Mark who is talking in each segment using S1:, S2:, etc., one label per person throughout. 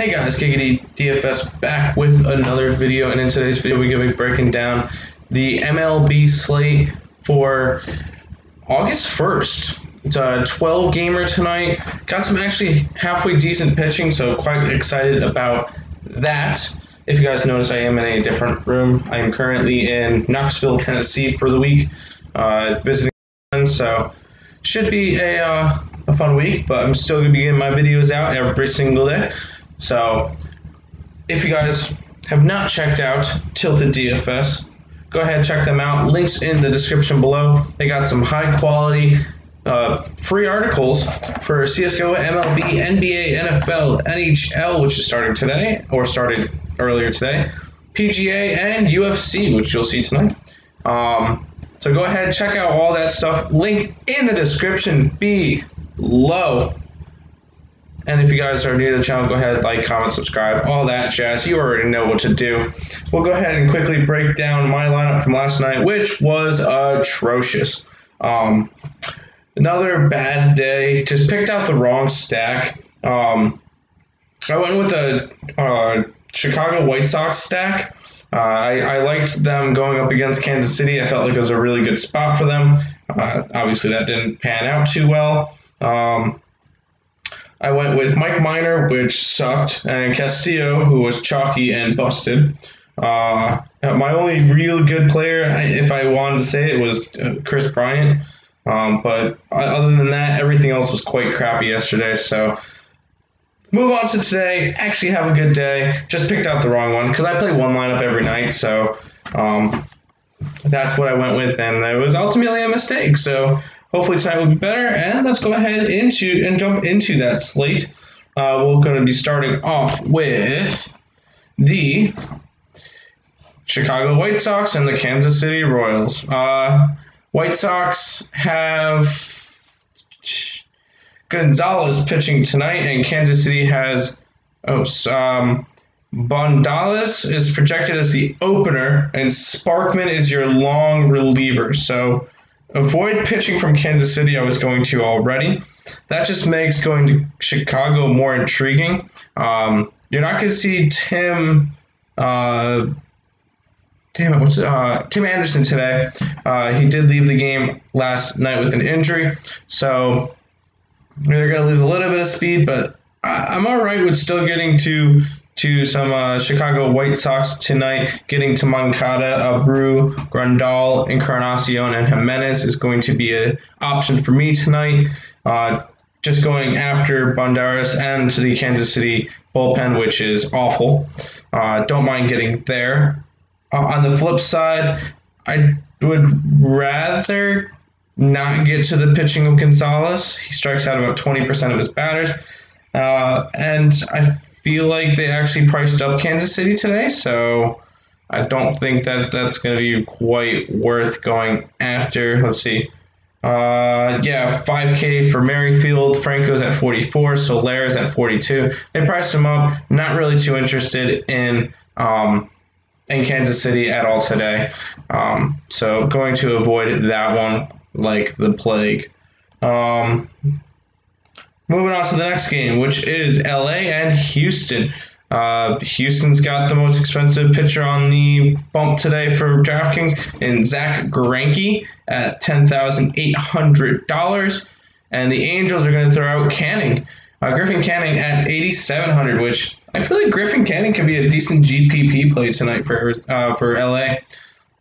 S1: Hey guys, Giggity DFS back with another video, and in today's video we're going to be breaking down the MLB slate for August 1st. It's a 12-gamer tonight. Got some actually halfway decent pitching, so quite excited about that. If you guys notice, I am in a different room. I am currently in Knoxville, Tennessee for the week, visiting friends, so should be a fun week, but I'm still going to be getting my videos out every single day. So if you guys have not checked out Tilted DFS, go ahead and check them out. Links in the description below. They got some high quality free articles for CSGO, MLB, NBA, NFL, NHL, which is starting today or started earlier today, PGA, and UFC, which you'll see tonight. So go ahead, check out all that stuff. Link in the description below. And if you guys are new to the channel, go ahead, like, comment, subscribe, all that jazz. You already know what to do. We'll go ahead and quickly break down my lineup from last night, which was atrocious. Another bad day. Just picked out the wrong stack. I went with the Chicago White Sox stack. I liked them going up against Kansas City. I felt like it was a really good spot for them. Obviously, that didn't pan out too well. I went with Mike Minor, which sucked, and Castillo, who was chalky and busted. My only real good player, if I wanted to say it, was Chris Bryant. But other than that, everything else was quite crappy yesterday. So move on to today. Actually have a good day. Just picked out the wrong one because I play one lineup every night. So that's what I went with, and it was ultimately a mistake. So hopefully tonight will be better, and let's go ahead and jump into that slate. We're going to be starting off with the Chicago White Sox and the Kansas City Royals. White Sox have Gonzalez pitching tonight, and Kansas City has Bondales is projected as the opener, and Sparkman is your long reliever. So avoid pitching from Kansas City. I was going to already. That just makes going to Chicago more intriguing. You're not going to see Tim Anderson today. He did leave the game last night with an injury, so they're going to lose a little bit of speed, but I'm all right with still getting to some Chicago White Sox tonight. Getting to Moncada, Abreu, Grandal, Encarnacion, and Jimenez is going to be an option for me tonight. Just going after Banderas and the Kansas City bullpen, which is awful. Don't mind getting there. On the flip side, I would rather not get to the pitching of Gonzalez. He strikes out about 20% of his batters. And I feel like they actually priced up Kansas City today, so I don't think that that's going to be quite worth going after. Let's see. Yeah, $5K for Merrifield. Franco's at 44. Solera's at 42. They priced him up. Not really too interested in Kansas City at all today. So going to avoid that one like the plague. Moving on to the next game, which is LA and Houston. Houston's got the most expensive pitcher on the bump today for DraftKings in Zach Greinke at $10,800. And the Angels are going to throw out Griffin Canning at $8,700, which I feel like Griffin Canning could be a decent GPP play tonight for LA.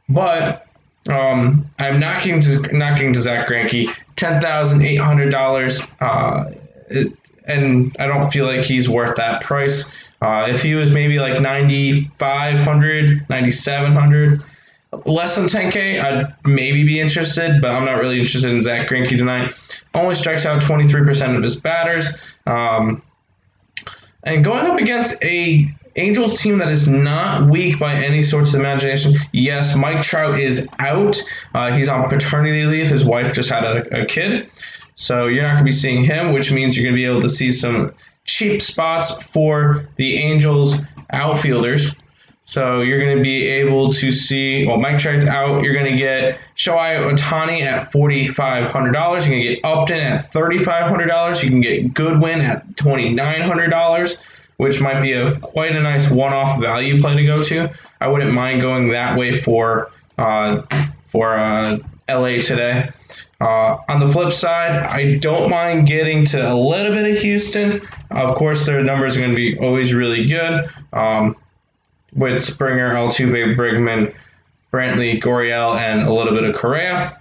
S1: But I'm not getting to Zach Greinke. $10,800. And I don't feel like he's worth that price. If he was maybe like $9,500, $9,700, less than $10K, I'd maybe be interested, but I'm not really interested in Zach Greinke tonight. Only strikes out 23% of his batters. And going up against a Angels team that is not weak by any sorts of imagination. Yes, Mike Trout is out. He's on paternity leave. His wife just had a kid. So you're not going to be seeing him, which means you're going to be able to see some cheap spots for the Angels outfielders. So you're going to be able to see, well, Mike Trout's out. You're going to get Shohei Ohtani at $4,500. You're going to get Upton at $3,500. You can get Goodwin at $2,900. which might be quite a nice one-off value play to go to. I wouldn't mind going that way for LA today. On the flip side, I don't mind getting to a little bit of Houston. Of course, their numbers are going to be always really good with Springer, Altuve, Bregman, Brantley, Gurriel, and a little bit of Correa.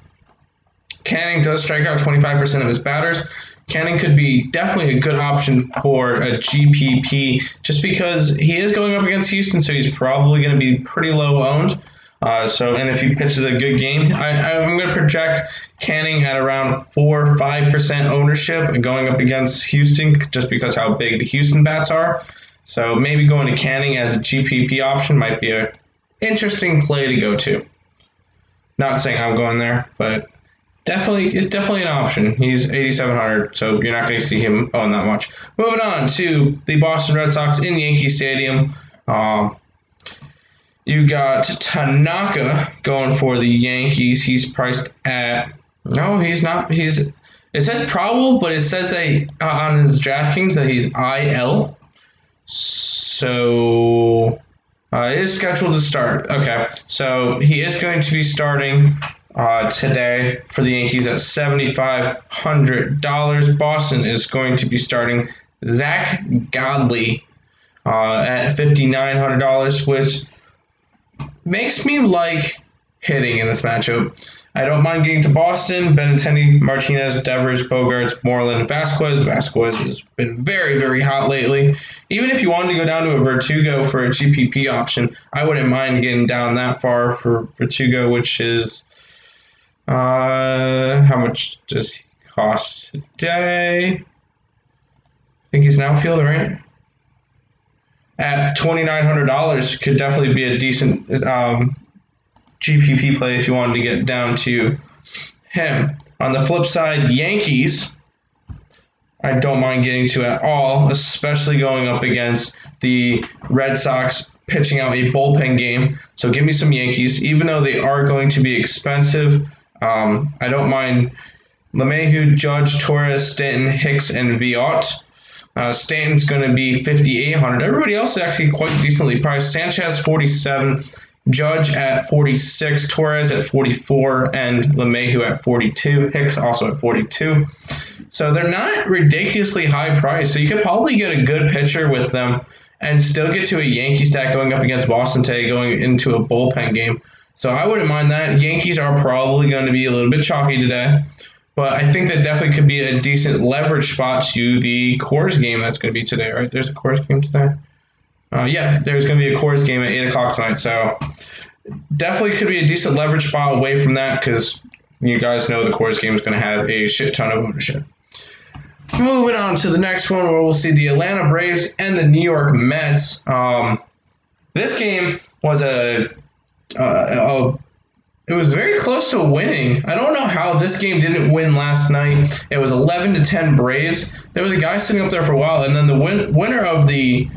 S1: Canning does strike out 25% of his batters. Canning could be definitely a good option for a GPP just because he is going up against Houston, so he's probably going to be pretty low owned. And if he pitches a good game, I'm going to project Canning at around 4 or 5% ownership going up against Houston just because how big the Houston Bats are. So maybe going to Canning as a GPP option might be an interesting play to go to. Not saying I'm going there, but definitely an option. He's 8,700, so you're not going to see him own that much. Moving on to the Boston Red Sox in Yankee Stadium. You got Tanaka going for the Yankees. He's priced at he's not. It says probable, but it says that on his DraftKings that he's IL. So it is scheduled to start. Okay, so he is going to be starting today for the Yankees at $7,500. Boston is going to be starting Zach Godley at $5,900, which makes me like hitting in this matchup. I don't mind getting to Boston. Benintendi, Martinez, Devers, Bogarts, Moreland, Vasquez. Vasquez has been very, very hot lately. Even if you wanted to go down to a Verdugo for a GPP option, I wouldn't mind getting down that far for Verdugo, which is how much does he cost today? I think he's an outfielder, right? At $2,900 could definitely be a decent GPP play if you wanted to get down to him. On the flip side, Yankees, I don't mind getting to at all, especially going up against the Red Sox pitching out a bullpen game. So give me some Yankees, even though they are going to be expensive. I don't mind LeMahieu, Judge, Torres, Stanton, Hicks, and Viot. Stanton's going to be $5,800. Everybody else is actually quite decently priced. Sanchez, $47,000. Judge at $46,000. Torres at $44,000. And LeMahieu at $42,000. Hicks also at $42,000. So they're not ridiculously high priced. So you could probably get a good pitcher with them and still get to a Yankee stack going up against Boston today, going into a bullpen game. So I wouldn't mind that. Yankees are probably going to be a little bit chalky today. But I think that definitely could be a decent leverage spot to the Coors game that's going to be today, right? There's a Coors game today? Yeah, there's going to be a Coors game at 8 o'clock tonight. So definitely could be a decent leverage spot away from that because you guys know the Coors game is going to have a shit ton of ownership. Moving on to the next one where we'll see the Atlanta Braves and the New York Mets. This game was it was very close to winning. I don't know how this game didn't win last night. It was 11-10 Braves. There was a guy sitting up there for a while, and then the winner of the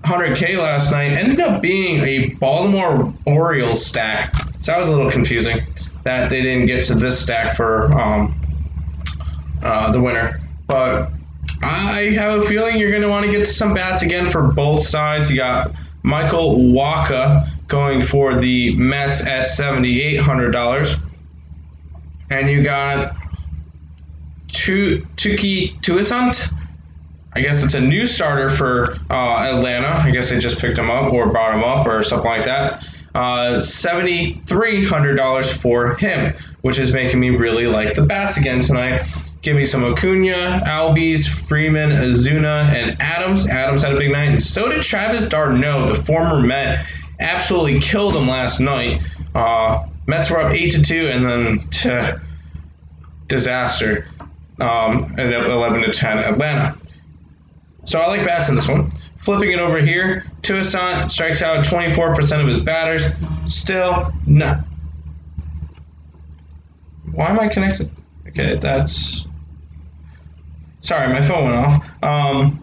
S1: 100K last night ended up being a Baltimore Orioles stack. So that was a little confusing that they didn't get to this stack for the winner. But I have a feeling you're going to want to get to some bats again for both sides. You got Michael Wacha going for the Mets at $7,800. And you got Tuki Tuisant. I guess it's a new starter for Atlanta. I guess they just picked him up or brought him up or something like that. $7,300 for him, which is making me really like the bats again tonight. Give me some Acuna, Albies, Freeman, Azuna, and Adams. Adams had a big night, and so did Travis d'Arnaud, the former Met. Absolutely killed him last night. Mets were up 8-2, and then disaster. Ended up 11-10 Atlanta. So I like bats in this one. Flipping it over here, Toussaint strikes out 24% of his batters. Still not. Why am I connected? Okay, that's. Sorry, my phone went off.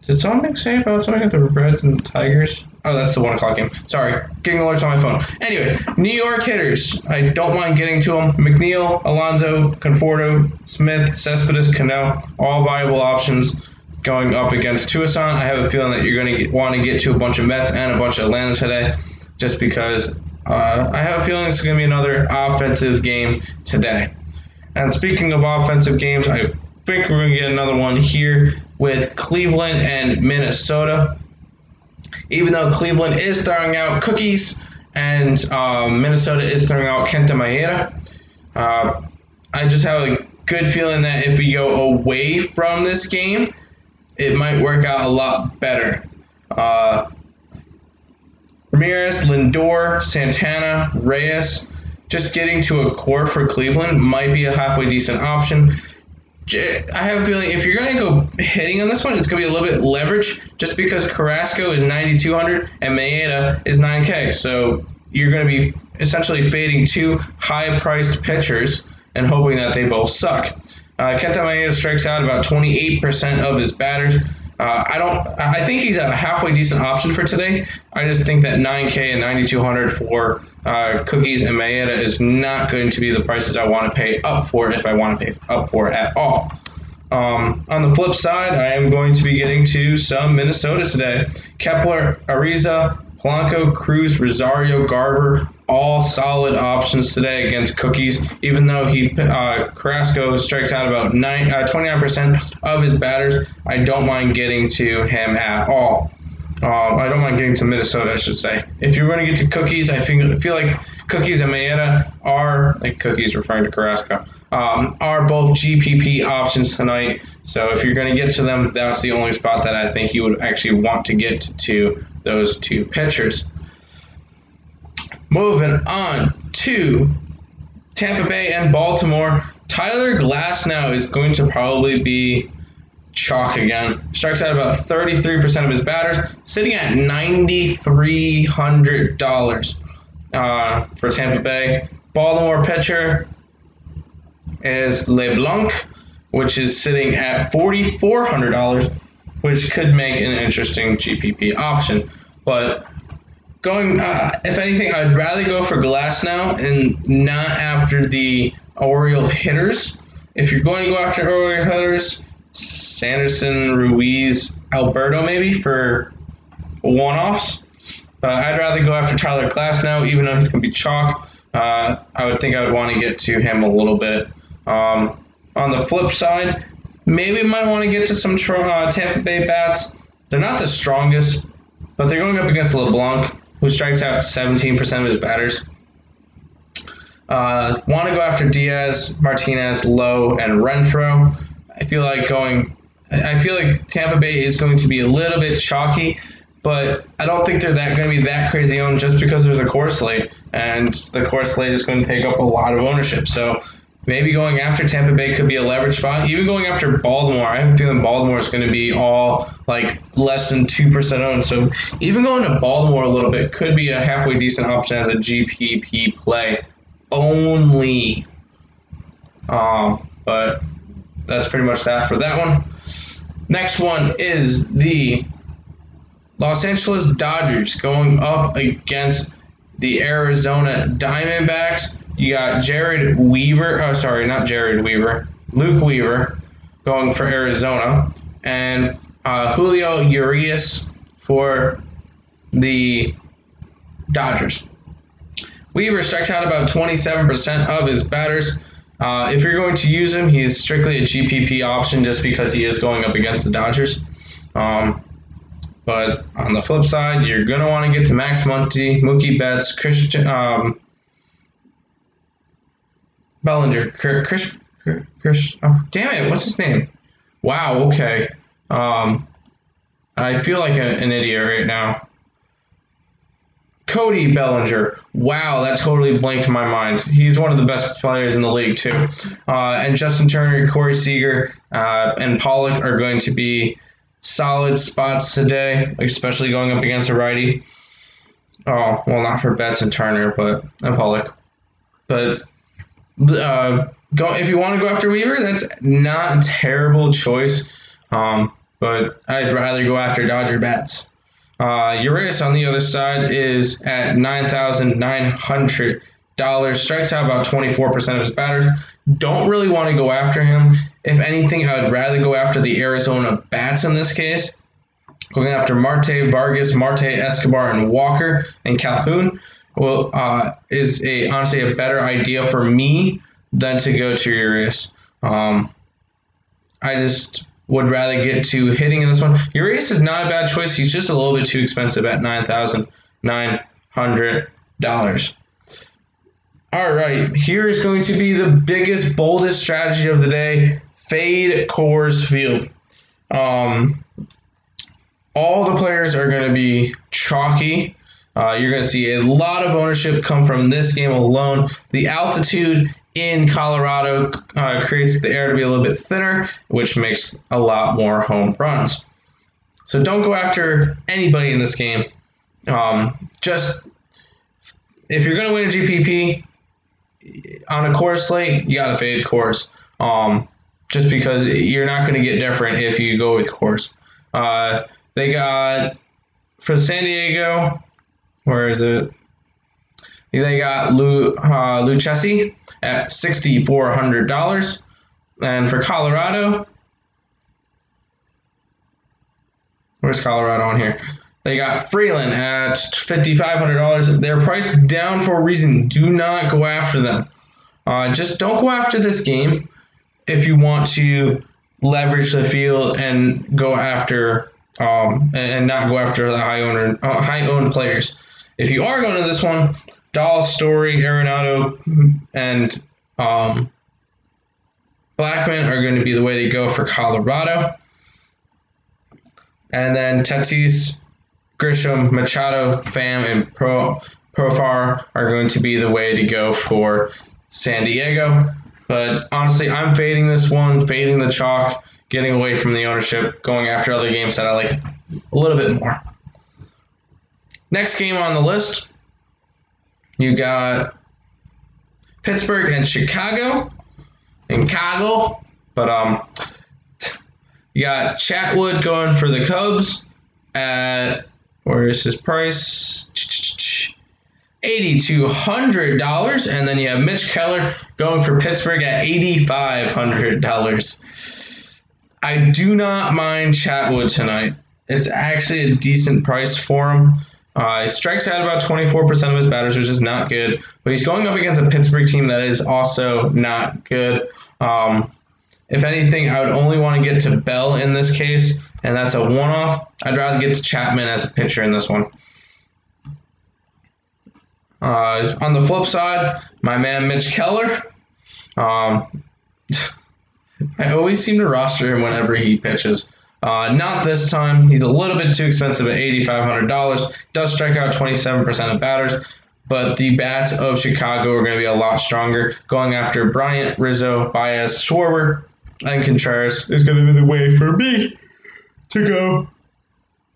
S1: Did someone say about something at the Reds and the Tigers? Oh, that's the 1 o'clock game. Sorry, getting alerts on my phone. Anyway, New York hitters. I don't mind getting to them. McNeil, Alonso, Conforto, Smith, Cespedes, Cano, all viable options. going up against Tucson. I have a feeling that you're going to want to get to a bunch of Mets and a bunch of Atlanta today, just because I have a feeling it's going to be another offensive game today. And speaking of offensive games, I think we're going to get another one here with Cleveland and Minnesota. Even though Cleveland is throwing out cookies and Minnesota is throwing out Kenta Maeda, I just have a good feeling that if we go away from this game, it might work out a lot better. Ramirez, Lindor, Santana, Reyes, just getting to a core for Cleveland might be a halfway decent option. I have a feeling if you're going to go hitting on this one, it's going to be a little bit leverage, just because Carrasco is 9,200 and Maeda is 9K. So you're going to be essentially fading two high-priced pitchers and hoping that they both suck. Kenta Maeda strikes out about 28% of his batters. I think he's a halfway decent option for today. I just think that 9K and 9,200 for cookies and Maeda is not going to be the prices I want to pay up for, if I want to pay up for it at all. On the flip side, I am going to be getting to some Minnesota today. Kepler, Ariza, Polanco, Cruz, Rosario, Garver, all solid options today against cookies, even though Carrasco strikes out about 29% of his batters. I don't mind getting to him at all. I don't mind getting to Minnesota, I should say. If you're going to get to cookies, I feel like cookies and Maeda are, like cookies referring to Carrasco, are both GPP options tonight. So if you're going to get to them, that's the only spot that I think you would actually want to get to those two pitchers. Moving on to Tampa Bay and Baltimore. Tyler Glasnow is going to probably be chalk again. Strikes out about 33% of his batters, sitting at $9,300 for Tampa Bay. Baltimore pitcher is LeBlanc, which is sitting at $4,400, which could make an interesting GPP option. But if anything, I'd rather go for Glasnow and not after the Oriole hitters. If you're going to go after Oriole hitters, Sanderson, Ruiz, Alberto maybe for one-offs. But I'd rather go after Tyler Glasnow, even though he's going to be chalk. I would think I would want to get to him a little bit. On the flip side, maybe I might want to get to some Tampa Bay Bats. They're not the strongest, but they're going up against LeBlanc, who strikes out 17% of his batters. Want to go after Diaz, Martinez, Lowe, and Renfroe. I feel like Tampa Bay is going to be a little bit chalky, but I don't think they're going to be that crazy owned just because there's a Coors slate, and the Coors slate is going to take up a lot of ownership. So maybe going after Tampa Bay could be a leverage spot. Even going after Baltimore, I have a feeling Baltimore is going to be all like less than 2% owned. So even going to Baltimore a little bit could be a halfway decent option as a GPP play only. But that's pretty much that for that one. Next one is the Los Angeles Dodgers going up against the Arizona Diamondbacks. You got Luke Weaver going for Arizona, and Julio Urias for the Dodgers. Weaver strikes out about 27% of his batters. If you're going to use him, he is strictly a GPP option just because he is going up against the Dodgers. But on the flip side, you're going to want to get to Max Muncy, Mookie Betts, Bellinger, damn it, what's his name? Wow, okay. I feel like an idiot right now. Cody Bellinger. Wow, that totally blanked my mind. He's one of the best players in the league, too. And Justin Turner, Corey Seager, and Pollock are going to be solid spots today, especially going up against a righty. Oh, well, not for Betts and Turner, and Pollock. But if you want to go after Weaver, that's not a terrible choice. But I'd rather go after Dodger Bats. Urias on the other side is at $9,900. Strikes out about 24% of his batters. Don't really want to go after him If anything, I would rather go after the Arizona Bats in this case. Going after Marte, Vargas, Marte, Escobar, and Walker and Calhoun is honestly a better idea for me than to go to Urias. I just would rather get to hitting in this one. Urias is not a bad choice. He's just a little bit too expensive at $9,900. All right, here is going to be the biggest, boldest strategy of the day. Fade Coors Field. All the players are going to be chalky. You're going to see a lot of ownership come from this game alone. The altitude in Colorado creates the air to be a little bit thinner, which makes a lot more home runs. So don't go after anybody in this game. Just if you're going to win a GPP on a Coors slate, you got to fade Coors. Just because you're not going to get different if you go with Coors. They got, for San Diego, where is it? They got Lucchesi at $6,400. And for Colorado, where's Colorado on here? They got Freeland at $5,500. They're priced down for a reason. Do not go after them. Just don't go after this game if you want to leverage the field and go after and not go after the high-owned players. If you are going to this one, Dahl, Story, Arenado, and Blackman are going to be the way to go for Colorado. And then Tatis, Grisham, Machado, Pham, and Profar are going to be the way to go for San Diego. But honestly, I'm fading this one, fading the chalk, getting away from the ownership, going after other games that I like a little bit more. Next game on the list, you got Pittsburgh and Chicago. But you got Chatwood going for the Cubs at, where is his price? $8,200, and then you have Mitch Keller going for Pittsburgh at $8,500. I do not mind Chatwood tonight. It's actually a decent price for him. He strikes out about 24% of his batters, which is not good, but he's going up against a Pittsburgh team that is also not good. If anything, I would only want to get to Bell in this case, and that's a one-off. I'd rather get to Chapman as a pitcher in this one. On the flip side, my man Mitch Keller, I always seem to roster him whenever he pitches. Not this time. He's a little bit too expensive at $8,500. Does strike out 27% of batters, but the Bats of Chicago are going to be a lot stronger. Going after Bryant, Rizzo, Baez, Schwarber, and Contreras is going to be the way for me to go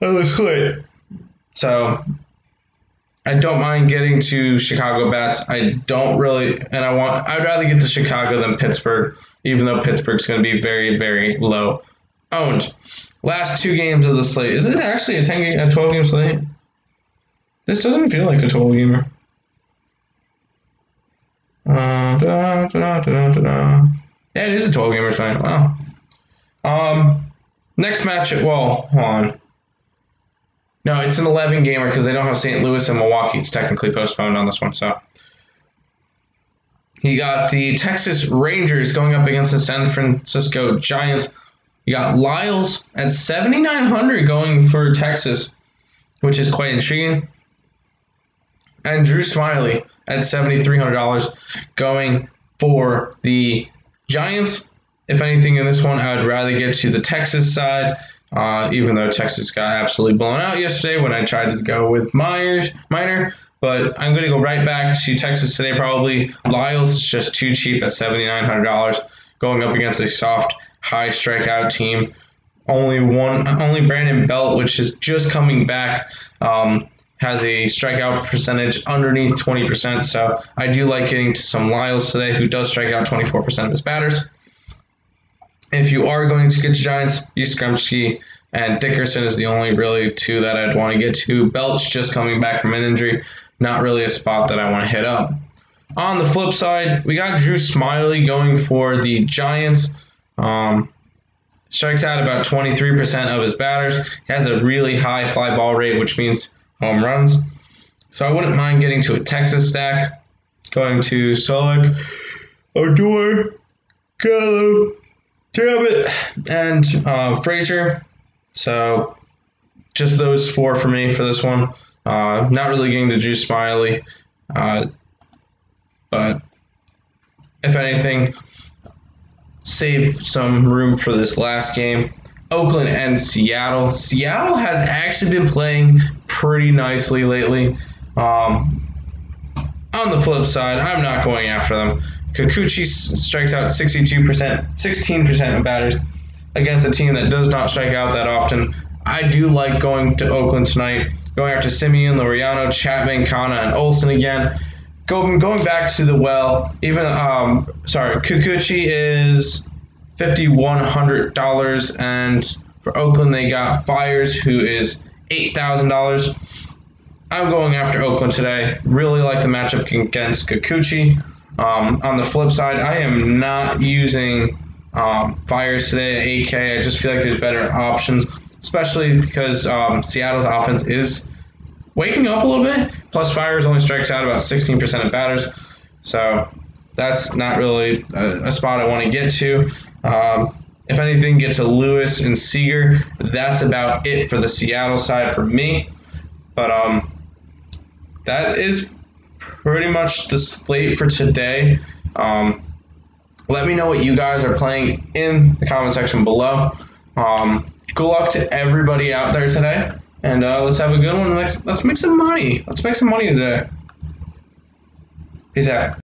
S1: on the slate. So I don't mind getting to Chicago Bats. I'd rather get to Chicago than Pittsburgh, even though Pittsburgh's going to be very, very low owned. Last two games of the slate. Is it actually a 12-game slate? This doesn't feel like a 12-gamer. Yeah, it is a 12-gamer slate. Wow. Next match, hold on. No, it's an 11-gamer because they don't have St. Louis and Milwaukee. It's technically postponed on this one. So you got the Texas Rangers going up against the San Francisco Giants. You got Lyles at $7,900 going for Texas, which is quite intriguing. And Drew Smyly at $7,300 going for the Giants. If anything in this one, I would rather get to the Texas side. Even though Texas got absolutely blown out yesterday when I tried to go with Minor. But I'm going to go right back to Texas today probably. Lyles is just too cheap at $7,900 going up against a soft, high strikeout team. Only Brandon Belt, which is just coming back, has a strikeout percentage underneath 20%. So I do like getting to some Lyles today, who does strike out 24% of his batters. If you are going to get to Giants, Yastrzemski and Dickerson is the only really two that I'd want to get to. Belt's just coming back from an injury. Not really a spot that I want to hit up. On the flip side, we got Drew Smyly going for the Giants. Strikes out about 23% of his batters. He has a really high fly ball rate, which means home runs. So I wouldn't mind getting to a Texas stack. Going to Sullick, Odor, Gallo, Talbot, and Frazier. So just those 4 for me for this one. Not really getting to Juice Smiley. But if anything, save some room for this last game. Oakland and Seattle. Seattle has actually been playing pretty nicely lately. On the flip side, I'm not going after them. Kikuchi strikes out 16% of batters against a team that does not strike out that often. I do like going to Oakland tonight. Going after Simeon, Laureano, Chapman, Kana, and Olsen again. Going back to the well, Kikuchi is $5,100, and for Oakland they got Fires, who is $8,000. I'm going after Oakland today. Really like the matchup against Kikuchi. On the flip side, I am not using Fires today at 8K. I just feel like there's better options, especially because Seattle's offense is waking up a little bit. Plus, Fires only strikes out about 16% of batters. So that's not really a spot I want to get to. If anything, get to Lewis and Seager. That's about it for the Seattle side for me. But that is pretty much the slate for today. Let me know what you guys are playing in the comment section below. Good luck to everybody out there today. And let's have a good one. Let's make some money. Let's make some money today. Peace out.